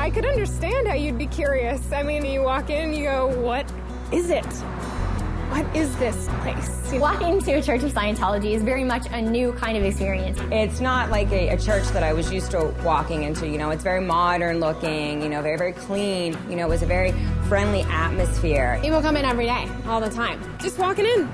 I could understand how you'd be curious. I mean, you walk in and you go, what is it? What is this place? Walking to a Church of Scientology is very much a new kind of experience. It's not like a church that I was used to walking into, you know. It's very modern looking, you know, very, very clean. You know, it was a very friendly atmosphere. People come in every day, all the time. Just walking in.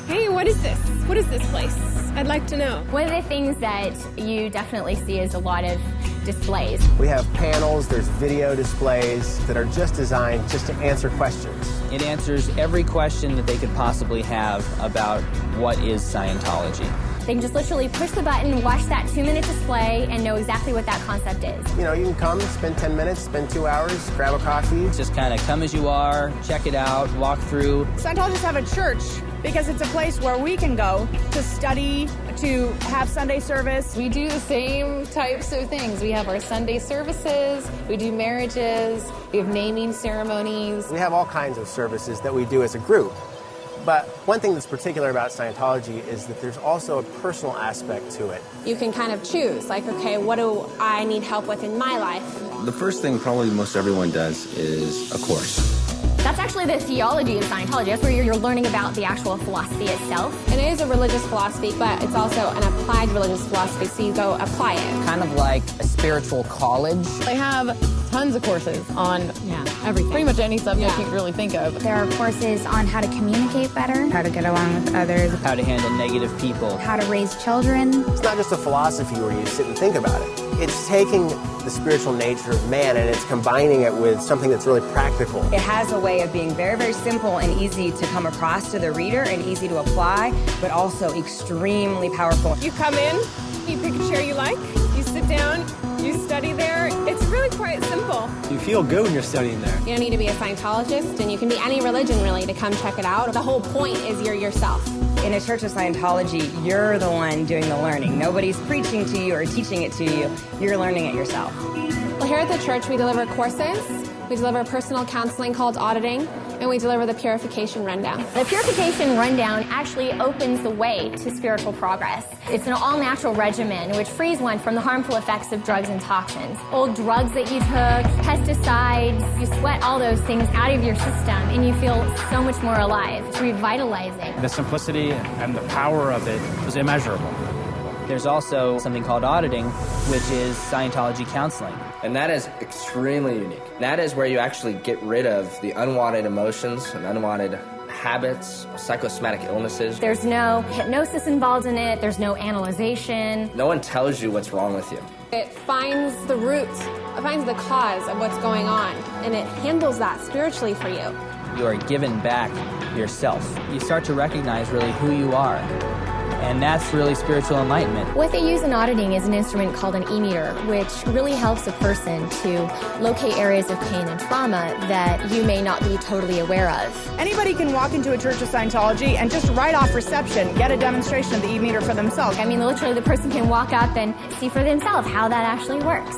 Hey, what is this? What is this place? I'd like to know. One of the things that you definitely see is a lot of displays. We have panels, there's video displays that are just designed just to answer questions. It answers every question that they could possibly have about what is Scientology. They can just literally push the button, watch that 2-minute display, and know exactly what that concept is. You know, you can come, spend 10 minutes, spend 2 hours, grab a coffee. Just kind of come as you are, check it out, walk through. Scientologists have a church because it's a place where we can go to study, to have Sunday service. We do the same types of things. We have our Sunday services, we do marriages, we have naming ceremonies. We have all kinds of services that we do as a group. But one thing that's particular about Scientology is that there's also a personal aspect to it. You can kind of choose, like, okay, what do I need help with in my life? The first thing probably most everyone does is a course. That's actually the theology of Scientology. That's where you're learning about the actual philosophy itself. And it is a religious philosophy, but it's also an applied religious philosophy, so you go apply it. Kind of like a spiritual college. They have tons of courses on everything. Pretty much any subject you can really think of. There are courses on how to communicate better, how to get along with others, How to handle negative people. how to raise children. It's not just a philosophy where you sit and think about it. It's taking the spiritual nature of man and it's combining it with something that's really practical. It has a way of being very, very simple and easy to come across to the reader and easy to apply, but also extremely powerful. You come in, you pick a chair you like, you sit down, you study there. It's really quite simple. You feel good when you're studying there. You don't need to be a Scientologist, and you can be any religion, really, to come check it out. The whole point is you're yourself. In a Church of Scientology, you're the one doing the learning. Nobody's preaching to you or teaching it to you. You're learning it yourself. Well, here at the church, we deliver courses, we deliver personal counseling called auditing, and we deliver the purification rundown. The purification rundown actually opens the way to spiritual progress. It's an all-natural regimen which frees one from the harmful effects of drugs and toxins. Old drugs that you took, pesticides, you sweat all those things out of your system and you feel so much more alive. It's revitalizing. The simplicity and the power of it is immeasurable. There's also something called auditing, which is Scientology counseling. And that is extremely unique. That is where you actually get rid of the unwanted emotions and unwanted habits, psychosomatic illnesses. There's no hypnosis involved in it. There's no analyzation. No one tells you what's wrong with you. It finds the root, it finds the cause of what's going on, and it handles that spiritually for you. You are given back yourself. You start to recognize really who you are. And that's really spiritual enlightenment. What they use in auditing is an instrument called an e-meter, which really helps a person to locate areas of pain and trauma that you may not be totally aware of. Anybody can walk into a Church of Scientology and just right off reception get a demonstration of the e-meter for themselves. I mean, literally the person can walk up and see for themselves how that actually works.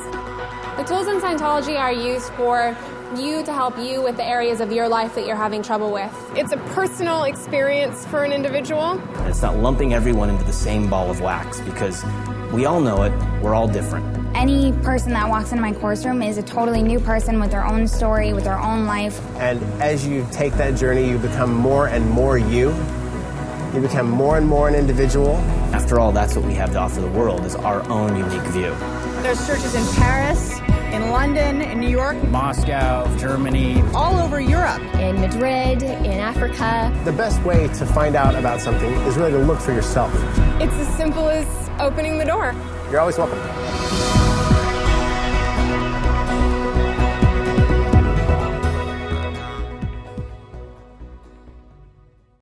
The tools in Scientology are used for you to help you with the areas of your life that you're having trouble with. It's a personal experience for an individual. It's not lumping everyone into the same ball of wax because we all know it, we're all different. Any person that walks into my course room is a totally new person with their own story, with their own life. And as you take that journey, you become more and more you. You become more and more an individual. After all, that's what we have to offer the world, is our own unique view. There's churches in Paris, in London, in New York, Moscow, Germany, all over Europe. In Madrid, in Africa. The best way to find out about something is really to look for yourself. It's as simple as opening the door. You're always welcome.